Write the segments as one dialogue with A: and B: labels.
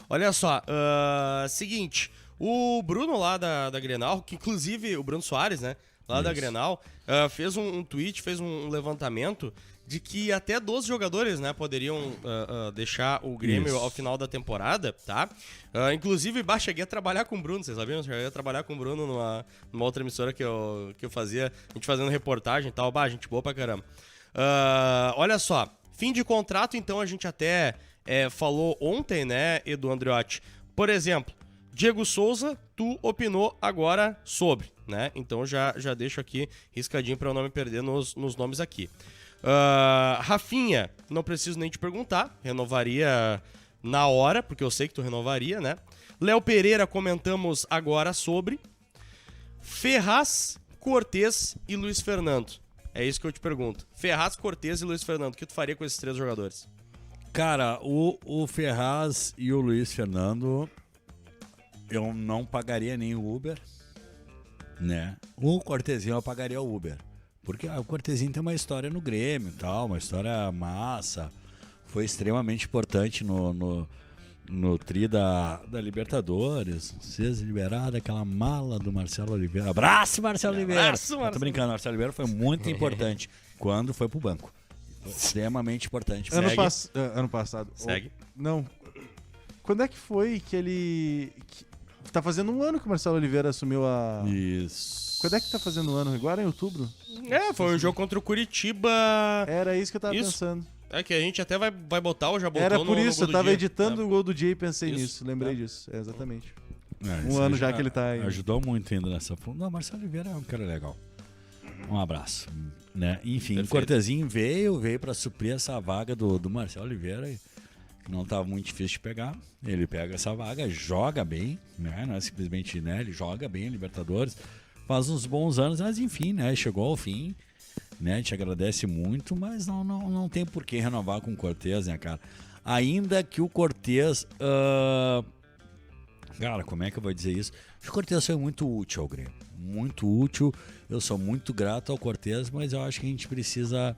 A: Olha só, seguinte, o Bruno lá da Grenal, que inclusive o Bruno Soares, né, lá da Grenal, fez um tweet, fez um levantamento de que até 12 jogadores, né, poderiam deixar o Grêmio ao final da temporada, tá? Inclusive, cheguei a trabalhar com o Bruno, vocês sabiam? Cheguei a trabalhar com o Bruno numa outra emissora que eu fazia, a gente fazendo reportagem e tal, gente boa pra caramba. Olha só, fim de contrato, então a gente até falou ontem, né, Edu Andreotti? Por exemplo, Diego Souza, tu opinou agora sobre, né? Então já deixo aqui riscadinho pra eu não me perder nos nomes aqui. Rafinha, não preciso nem te perguntar, renovaria na hora, porque eu sei que tu renovaria, né? Léo Pereira, comentamos agora sobre. Ferraz, Cortez e Luiz Fernando. É isso que eu te pergunto. Ferraz, Cortez e Luiz Fernando, o que tu faria com esses 3 jogadores?
B: Cara, o Ferraz e o Luiz Fernando, eu não pagaria nem o Uber, né? O Cortezinho eu pagaria o Uber. Porque o Cortezinho tem uma história no Grêmio e tal, uma história massa. Foi extremamente importante no tri da Libertadores. Vocês liberaram aquela mala do Marcelo Oliveira. Abraço, Marcelo Oliveira!
A: Abraço, Marcelo.
B: Tô brincando, Marcelo Oliveira foi muito importante quando foi pro banco. Foi extremamente importante.
C: Ano passado.
A: Segue.
C: Não. Quando é que foi que ele... Tá fazendo um ano que o Marcelo Oliveira assumiu a...
B: Isso.
C: Quando é que tá fazendo um ano? Agora em outubro?
A: Foi um jogo contra o Curitiba.
C: Era isso que eu tava pensando.
A: É que a gente até vai botar ou já botou
C: Era por
A: no
C: isso,
A: gol
C: eu tava
A: dia.
C: editando o gol do dia e pensei
A: Isso.
C: nisso. Lembrei disso. Exatamente. Um
B: Isso
C: ano já que ele tá aí.
B: Ajudou muito ainda nessa... Não, Marcelo Oliveira é um cara legal. Um abraço. Né? Enfim,
A: Perfeito.
B: o Cortezinho veio para suprir essa vaga do Marcelo Oliveira, que não estava muito difícil de pegar. Ele pega essa vaga, joga bem, né? Não é simplesmente, né? Ele joga bem a Libertadores, faz uns bons anos, mas enfim, né? Chegou ao fim, né? A gente agradece muito, mas não tem por que renovar com o Cortez, né, cara? Ainda que o Cortez... Cara, como é que eu vou dizer isso? O Cortez foi muito útil ao Grêmio. Muito útil. Eu sou muito grato ao Cortez, mas eu acho que a gente precisa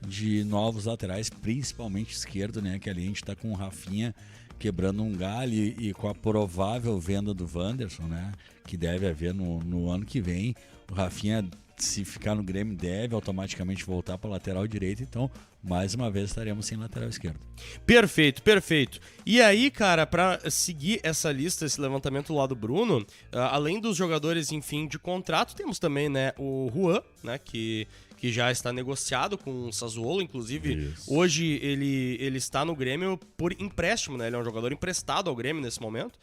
B: de novos laterais, principalmente esquerdo, né? Que ali a gente tá com o Rafinha quebrando um galho e com a provável venda do Wanderson, né? Que deve haver no ano que vem. O Rafinha, se ficar no Grêmio, deve automaticamente voltar para lateral direito. Então, mais uma vez, estaremos sem lateral esquerdo.
A: Perfeito. E aí, cara, pra seguir essa lista, esse levantamento lá do Bruno, além dos jogadores em fim de contrato, temos também, né, o Juan, né, que já está negociado com o Sassuolo, inclusive.
B: Isso.
A: Hoje ele está no Grêmio por empréstimo, né, ele é um jogador emprestado ao Grêmio nesse momento.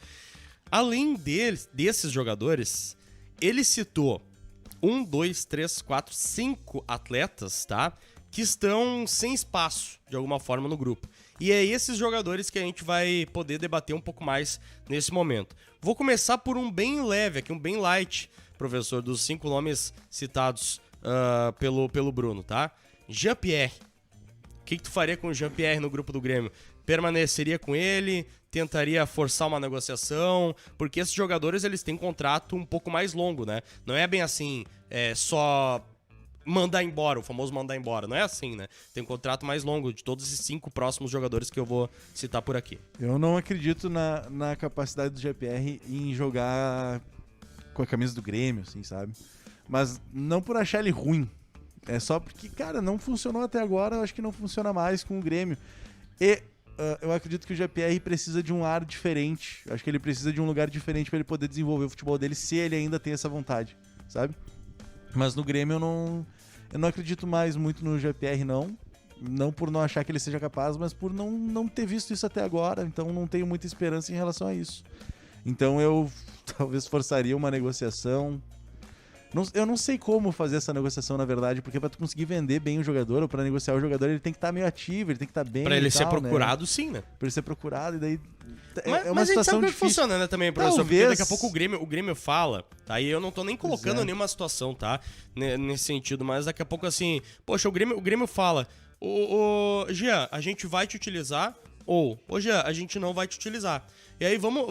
A: Além desses jogadores, ele citou 1, 2, 3, 4, 5 atletas, tá? Que estão sem espaço, de alguma forma, no grupo. E é esses jogadores que a gente vai poder debater um pouco mais nesse momento. Vou começar por um bem leve aqui, um bem light, professor, dos 5 nomes citados pelo Bruno, tá? Jean-Pierre. O que tu faria com o Jean-Pierre no grupo do Grêmio? Permaneceria com ele? Tentaria forçar uma negociação? Porque esses jogadores, eles têm contrato um pouco mais longo, né? Não é bem assim, só mandar embora, o famoso mandar embora. Não é assim, né? Tem um contrato mais longo de todos esses 5 próximos jogadores que eu vou citar por aqui.
C: Eu não acredito na capacidade do GPR em jogar com a camisa do Grêmio, assim, sabe? Mas não por achar ele ruim. É só porque, cara, não funcionou até agora, eu acho que não funciona mais com o Grêmio. E eu acredito que o GPR precisa de um ar diferente. Eu acho que ele precisa de um lugar diferente para ele poder desenvolver o futebol dele, se ele ainda tem essa vontade, sabe? Mas no Grêmio eu não acredito mais muito no GPR, não. Não por não achar que ele seja capaz, mas por não ter visto isso até agora. Então não tenho muita esperança em relação a isso. Então eu talvez forçaria uma negociação. Eu não sei como fazer essa negociação, na verdade, porque pra tu conseguir vender bem o jogador, ou pra negociar o jogador, ele tem que estar meio ativo, ele tem que estar bem.
A: Pra ele ser
C: tal,
A: procurado,
C: né?
A: sim, né?
C: Pra ele ser procurado, e daí
A: Mas,
C: é uma
A: mas a gente
C: situação
A: sabe como
C: difícil.
A: funciona, né, também, professor?
C: Talvez.
A: Porque daqui a pouco o Grêmio fala, tá? E eu não tô nem colocando nenhuma situação, tá? Nesse sentido, mas daqui a pouco, assim, poxa, o Grêmio fala, ô Jean, a gente vai te utilizar, ou, ô Jean, a gente não vai te utilizar. E aí vamos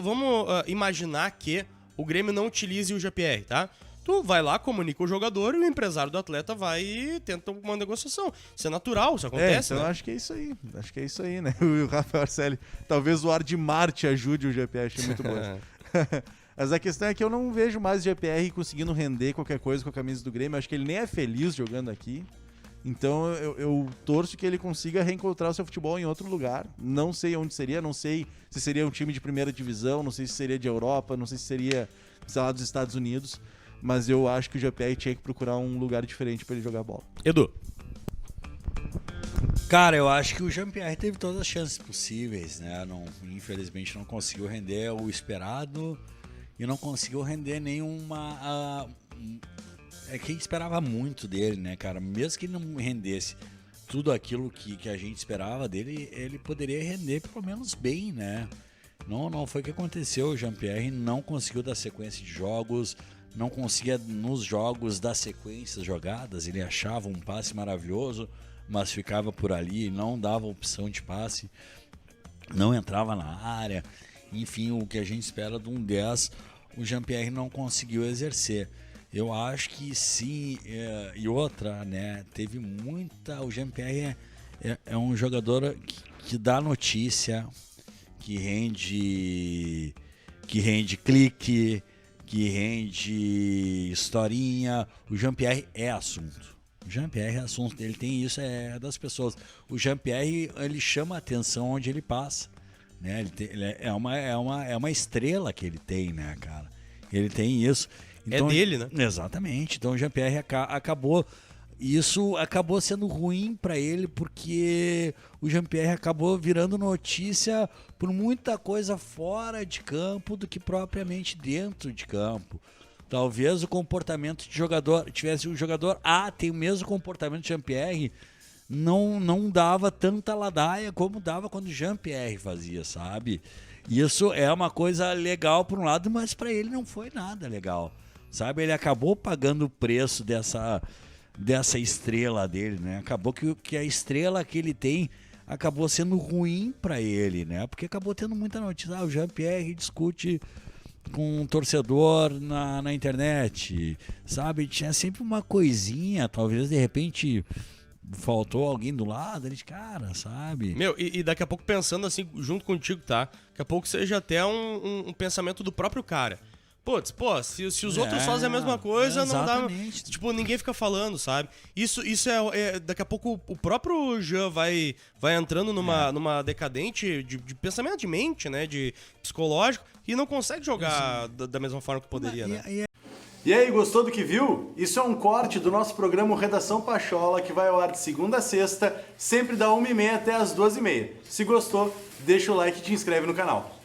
A: imaginar que o Grêmio não utilize o GPR, tá? tu vai lá, comunica o jogador e o empresário do atleta vai e tenta uma negociação. Isso é natural, isso acontece,
C: então
A: né?
C: acho que é isso aí. Acho que é isso aí, né? O Rafael Arcelli, talvez o ar de Marte ajude o GPR, achei muito bom. Mas a questão é que eu não vejo mais o GPR conseguindo render qualquer coisa com a camisa do Grêmio. Eu acho que ele nem é feliz jogando aqui. Então eu torço que ele consiga reencontrar o seu futebol em outro lugar. Não sei onde seria, não sei se seria um time de primeira divisão, não sei se seria de Europa, não sei se seria, sei lá, dos Estados Unidos. Mas eu acho que o GPR tinha que procurar um lugar diferente para ele jogar bola.
A: Edu.
B: Cara, eu acho que o Jean-Pierre teve todas as chances possíveis, né? Infelizmente não conseguiu render o esperado e não conseguiu render nenhuma... É que a gente esperava muito dele, né, cara? Mesmo que ele não rendesse tudo aquilo que a gente esperava dele, ele poderia render pelo menos bem, né? Não foi o que aconteceu. O Jean-Pierre não conseguiu dar sequência de jogos, não conseguia nos jogos dar sequências jogadas. Ele achava um passe maravilhoso, mas ficava por ali, não dava opção de passe, não entrava na área. Enfim, o que a gente espera de um 10, o Jean-Pierre não conseguiu exercer. Eu acho que sim, e outra, né, teve muita... O Jean-Pierre é um jogador que dá notícia, que rende clique, que rende historinha. O Jean-Pierre é assunto. O Jean-Pierre é assunto, ele tem isso, é das pessoas. O Jean-Pierre, ele chama a atenção onde ele passa, né? É uma estrela que ele tem, né, cara? Ele tem isso. Então,
A: é dele, né?
B: Exatamente. Então o Jean-Pierre acabou... Isso acabou sendo ruim para ele, porque o Jean-Pierre acabou virando notícia por muita coisa fora de campo do que propriamente dentro de campo. Talvez o comportamento de jogador... Tivesse um jogador tem o mesmo comportamento de Jean-Pierre, não dava tanta ladaia como dava quando o Jean-Pierre fazia, sabe? Isso é uma coisa legal por um lado, mas para ele não foi nada legal. Sabe, ele acabou pagando o preço dessa estrela dele, né? Acabou que a estrela que ele tem acabou sendo ruim para ele, né? Porque acabou tendo muita notícia. O Jean-Pierre discute com um torcedor na internet, sabe? Tinha sempre uma coisinha, talvez de repente faltou alguém do lado, ele, cara, sabe?
A: Meu, e daqui a pouco pensando assim, junto contigo, tá? Daqui a pouco seja até um pensamento do próprio cara. Se os outros fazem a mesma coisa, não dá... Tipo, ninguém fica falando, sabe? Isso daqui a pouco o próprio Jean vai entrando numa decadente de pensamento, de mente, né? De psicológico, e não consegue jogar da mesma forma que poderia, né?
D: E aí, gostou do que viu? Isso é um corte do nosso programa Redação Pachola, que vai ao ar de segunda a sexta, sempre da 1h30 até as 2h30. Se gostou, deixa o like e te inscreve no canal.